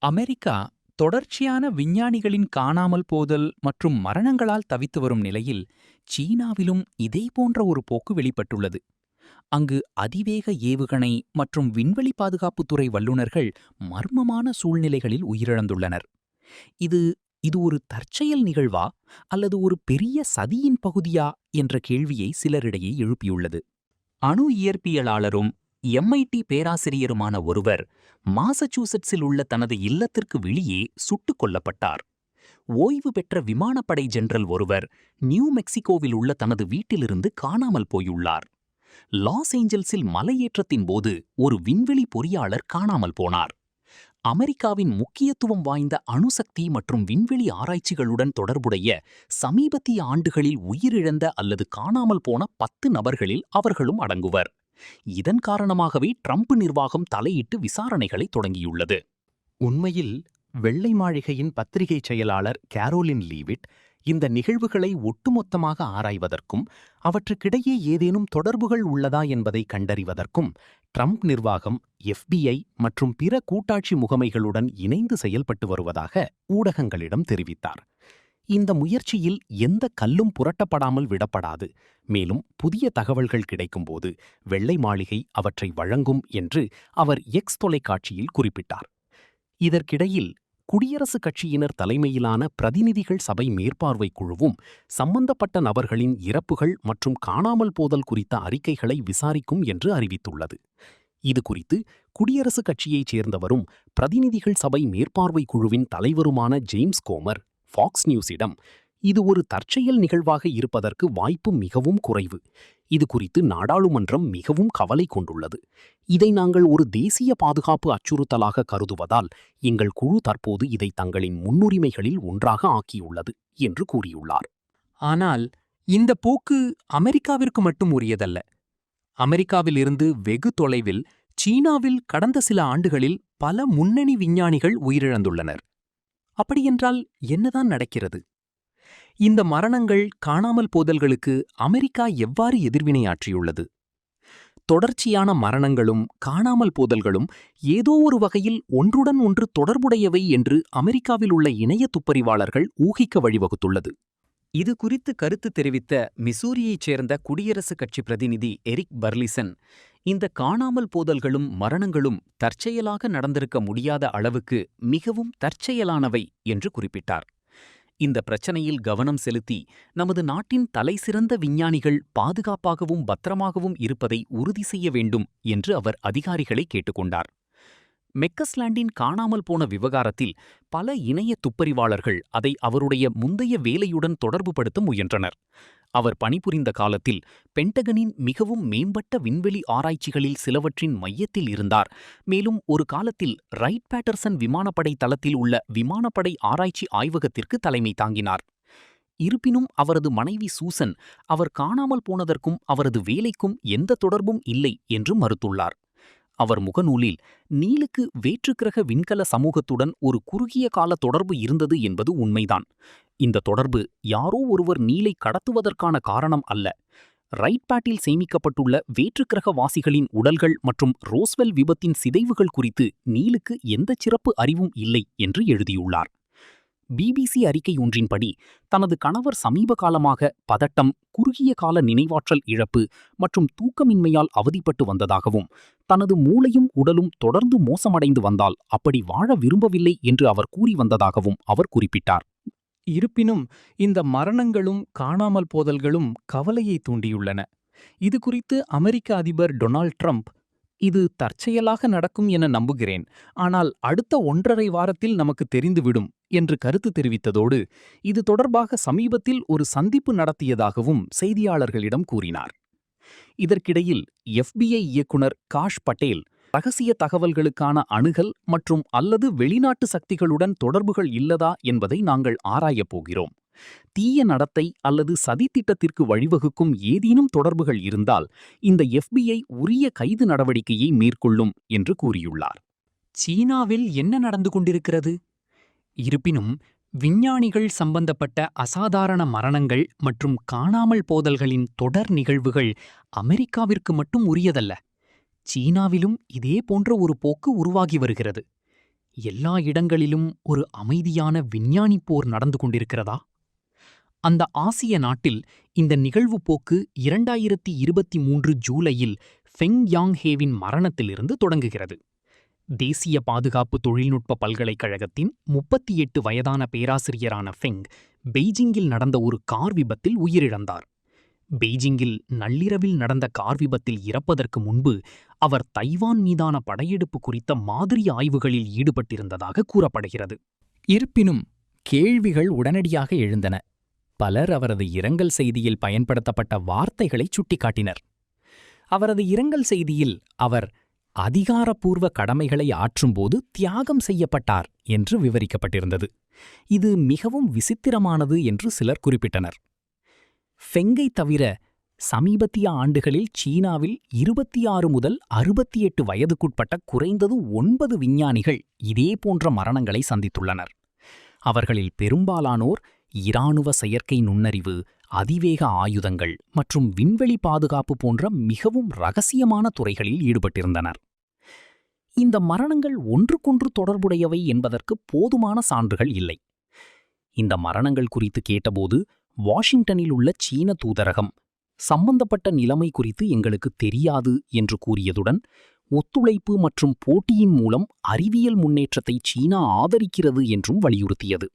America தொடர்ச்சியான விஞ்ஞானிகளின் காணாமல் போதல் மற்றும் மரணங்களால் தவித்து வரும் நிலையில் சீனாவிலும் இதேபோன்ற ஒரு போக்கு வெளிப்பட்டுள்ளது. அங்கு அதிவேக ஏவுகணை மற்றும் விண்வெளி பாதுகாப்புத்துறை வல்லுநர்கள் மர்மமான சூழ்நிலைகளில் உயிரிழந்துள்ளனர். இது இது ஒரு தற்செயல் நிகழ்வா அல்லது ஒரு பெரிய சதியின் பகுதியா என்ற கேள்வியை சிலரிடையே எழுப்பியுள்ளது. அணு இயற்பியலாளரும் MIT பேராசிரியருமான ஒருவர் மாசச்சூசெட்ஸில் உள்ள தனது இல்லத்திற்கு வெளியே சுட்டுக் கொல்லப்பட்டார். ஓய்வு பெற்ற விமானப்படை ஜெனரல் ஒருவர் நியூ மெக்சிகோவில் உள்ள தனது வீட்டிலிருந்து காணாமல் போயுள்ளார். லாஸ் ஏஞ்சல்ஸில் மலையேற்றத்தின் போது ஒரு விண்வெளி பொறியாளர் காணாமல் போனார். அமெரிக்காவின் முக்கியத்துவம் வாய்ந்த அணுசக்தி மற்றும் விண்வெளி ஆராய்ச்சிகளுடன் தொடர்புடைய சமீபத்திய ஆண்டுகளில் உயிரிழந்த அல்லது காணாமல் போன 10 நபர்களில் அவர்களும் அடங்குவர். இதன் காரணமாகவே ட்ரம்ப் நிர்வாகம் தலையிட்டு விசாரணைகளை தொடங்கியுள்ளது. உண்மையில் வெள்ளை மாளிகையின் பத்திரிகை செயலாளர் கேரோலின் லீவிட் இந்த நிகழ்வுகளை ஒட்டுமொத்தமாக ஆராய்வதற்கும் அவற்றுக்கிடையே ஏதேனும் தொடர்புகள் உள்ளதா என்பதை கண்டறிவதற்கும் ட்ரம்ப் நிர்வாகம் FBI மற்றும் பிற கூட்டாட்சி முகமைகளுடன் இணைந்து செயல்பட்டு வருவதாக ஊடகங்களிடம் தெரிவித்தார். இந்த முயற்சியில் எந்த கல்லும் புரட்டப்படாமல் விடப்படாது, மேலும் புதிய தகவல்கள் கிடைக்கும்போது வெள்ளை மாளிகை அவற்றை வழங்கும் என்று அவர் எக்ஸ் தொலைக்காட்சியில் குறிப்பிட்டார். இதற்கிடையில் குடியரசுக் கட்சியினர் தலைமையிலான பிரதிநிதிகள் சபை மேற்பார்வை குழுவும் சம்பந்தப்பட்ட நபர்களின் இறப்புகள் மற்றும் காணாமல் போதல் குறித்த அறிக்கைகளை விசாரிக்கும் என்று அறிவித்துள்ளது. இது குறித்து குடியரசுக் கட்சியைச் சேர்ந்தவரும் பிரதிநிதிகள் சபை மேற்பார்வை குழுவின் தலைவருமான ஜேம்ஸ் கோமர் ஃபாக்ஸ் நியூஸிடம், இது ஒரு தற்செயல் நிகழ்வாக இருப்பதற்கு வாய்ப்பு மிகவும் குறைவு. இது குறித்து நாடாளுமன்றம் மிகவும் கவலை கொண்டுள்ளது. இதை நாங்கள் ஒரு தேசிய பாதுகாப்பு அச்சுறுத்தலாக கருதுவதால் எங்கள் குழு தற்போது இதை தங்களின் முன்னுரிமைகளில் ஒன்றாக ஆக்கியுள்ளது என்று கூறியுள்ளார். ஆனால் இந்த போக்கு அமெரிக்காவிற்கு மட்டும் உரியதல்ல. அமெரிக்காவில் இருந்து வெகு தொலைவில் சீனாவில் கடந்த சில ஆண்டுகளில் பல முன்னணி விஞ்ஞானிகள் உயிரிழந்துள்ளனர். அப்படியென்றால் என்னதான் நடக்கிறது? இந்த மரணங்கள், காணாமல் போதல்களுக்கு அமெரிக்கா எவ்வாறு எதிர்வினையாற்றியுள்ளது? தொடர்ச்சியான மரணங்களும் காணாமல் போதல்களும் ஏதோ ஒரு வகையில் ஒன்றுடன் ஒன்று தொடர்புடையவை என்று அமெரிக்காவில் உள்ள இணைய துப்பறிவாளர்கள் ஊகிக்க வழிவகுத்துள்ளது. இது குறித்து கருத்து தெரிவித்த மிசூரியைச் சேர்ந்த குடியரசுக் கட்சி பிரதிநிதி எரிக் பர்லிசன், இந்த காணாமல் போதல்களும் மரணங்களும் தற்செயலாக நடந்திருக்க முடியாத அளவுக்கு மிகவும் தற்செயலானவை என்று குறிப்பிட்டார். இந்த பிரச்சனையில் கவனம் செலுத்தி நமது நாட்டின் தலைசிறந்த விஞ்ஞானிகள் பாதுகாப்பாகவும் பத்திரமாகவும் இருப்பதை உறுதி செய்ய வேண்டும் என்று அவர் அதிகாரிகளை கேட்டுக்கொண்டார். மெக்கஸ்லாண்டின் காணாமல் போன விவகாரத்தில் பல இணைய துப்பறிவாளர்கள் அதை அவருடைய முந்தைய வேலையுடன் தொடர்புபடுத்த முயன்றனர். அவர் பணிபுரிந்த காலத்தில் பென்டகனின் மிகவும் மேம்பட்ட விண்வெளி ஆராய்ச்சிகளில் சிலவற்றின் மையத்தில் இருந்தார். மேலும் ஒரு காலத்தில் ரைட் பேட்டர்சன் விமானப்படை தளத்தில் உள்ள விமானப்படை ஆராய்ச்சி ஆய்வகத்திற்கு தலைமை தாங்கினார். இருப்பினும் அவரது மனைவி சூசன் அவர் காணாமல் போனதற்கும் அவரது வேலைக்கும் எந்த தொடர்பும் இல்லை என்று மறுத்துள்ளார். அவர் முகநூலில் நீலுக்கு வேற்றுக்கிரக விண்கல சமூகத்துடன் ஒரு குறுகிய கால தொடர்பு இருந்தது என்பது உண்மைதான். இந்த தொடர்பு யாரோ ஒருவர் நீலை கடத்துவதற்கான காரணம் அல்ல. ரைட் பேட்டில் சேமிக்கப்பட்டுள்ள வேற்றுக்கிரக வாசிகளின் உடல்கள் மற்றும் ரோஸ்வெல் விபத்தின் சிதைவுகள் குறித்து நீலுக்கு எந்த சிறப்பு அறிவும் இல்லை என்று எழுதியுள்ளார். BBC அறிக்கை ஒன்றின்படி தனது கணவர் சமீப காலமாக பதட்டம், குறுகிய கால நினைவாற்றல் இழப்பு மற்றும் தூக்கமின்மையால் அவதிப்பட்டு வந்ததாகவும், தனது மூளையும் உடலும் தொடர்ந்து மோசமடைந்து வந்தால் அப்படி வாழ விரும்பவில்லை என்று அவர் கூறி வந்ததாகவும் அவர் குறிப்பிட்டார். இருப்பினும் இந்த மரணங்களும் காணாமல் போதல்களும் கவலையை தூண்டியுள்ளன. இது குறித்து அமெரிக்க அதிபர் டொனால்ட் ட்ரம்ப், இது தற்செயலாக நடக்கும் என நம்புகிறேன், ஆனால் அடுத்த 1.5 வாரத்தில் நமக்கு தெரிந்துவிடும் என்று கருத்து தெரிவித்ததோடு இது தொடர்பாக சமீபத்தில் ஒரு சந்திப்பு நடத்தியதாகவும் செய்தியாளர்களிடம் கூறினார். இதற்கிடையில் FBI இயக்குனர் காஷ் பட்டேல் ரகசிய தகவல்களுக்கான அணுகல் மற்றும் அல்லது வெளிநாட்டு சக்திகளுடன் தொடர்புகள் இல்லதா என்பதை நாங்கள் ஆராயப் போகிறோம். தீய நடத்தை அல்லது சதித்திட்டத்திற்கு வழிவகுக்கும் ஏதேனும் தொடர்புகள் இருந்தால் இந்த FBI உரிய கைது நடவடிக்கையை மேற்கொள்ளும் என்று கூறியுள்ளார். சீனாவில் என்ன நடந்து கொண்டிருக்கிறது? இருப்பினும் விஞ்ஞானிகள் சம்பந்தப்பட்ட அசாதாரண மரணங்கள் மற்றும் காணாமல் போதல்களின் தொடர் நிகழ்வுகள் அமெரிக்காவிற்கு மட்டும் உரியதல்ல. சீனாவிலும் இதே போன்ற ஒரு போக்கு உருவாகி வருகிறது. எல்லா இடங்களிலும் ஒரு அமைதியான விஞ்ஞானி போர் நடந்து கொண்டிருக்கிறதா? அந்த ஆசிய நாட்டில் இந்த நிகழ்வு போக்கு 2023 ஜூலையில் ஃபெங் யாங்ஹேவின் மரணத்திலிருந்து தொடங்குகிறது. தேசிய பாதுகாப்பு தொழில்நுட்ப பல்கலைக்கழகத்தின் 38 வயதான பேராசிரியரான ஃபெங் பெய்ஜிங்கில் நடந்த ஒரு கார் விபத்தில் உயிரிழந்தார். பெய்ஜிங்கில் நள்ளிரவில் நடந்த கார் விபத்தில் இறப்பதற்கு முன்பு அவர் தைவான் மீதான படையெடுப்பு குறித்த மாதிரி ஆய்வுகளில் ஈடுபட்டிருந்ததாக கூறப்படுகிறது. இருப்பினும் கேள்விகள் உடனடியாக எழுந்தன. பலர் அவரது இரங்கல் செய்தியில் பயன்படுத்தப்பட்ட வார்த்தைகளை சுட்டிக்காட்டினர். அவரது இரங்கல் செய்தியில் அவர் அதிகாரப்பூர்வ கடமைகளை ஆற்றும்போது தியாகம் செய்யப்பட்டார் என்று விவரிக்கப்பட்டிருந்தது. இது மிகவும் விசித்திரமானது என்று சிலர் குறிப்பிட்டனர். ஃபெங்கை தவிர சமீபத்திய ஆண்டுகளில் சீனாவில் 26 முதல் 68 வயதுக்குட்பட்ட குறைந்தது 9 விஞ்ஞானிகள் இதேபோன்ற மரணங்களை சந்தித்துள்ளனர். அவர்களில் பெரும்பாலானோர் இராணுவ செயற்கை நுண்ணறிவு, அதிவேக ஆயுதங்கள் மற்றும் விண்வெளி பாதுகாப்பு போன்ற மிகவும் ரகசியமான துறைகளில் ஈடுபட்டிருந்தனர். இந்த மரணங்கள் ஒன்றுக்கொன்று தொடர்புடையவை என்பதற்கு போதுமான சான்றுகள் இல்லை. இந்த மரணங்கள் குறித்து கேட்டபோது வாஷிங்டனில் உள்ள சீன தூதரகம் சம்பந்தப்பட்ட நிலைமை குறித்து எங்களுக்கு தெரியாது என்று கூறியதுடன், ஒத்துழைப்பு மற்றும் போட்டியின் மூலம் அறிவியல் முன்னேற்றத்தை சீனா ஆதரிக்கிறது என்றும் வலியுறுத்தியது.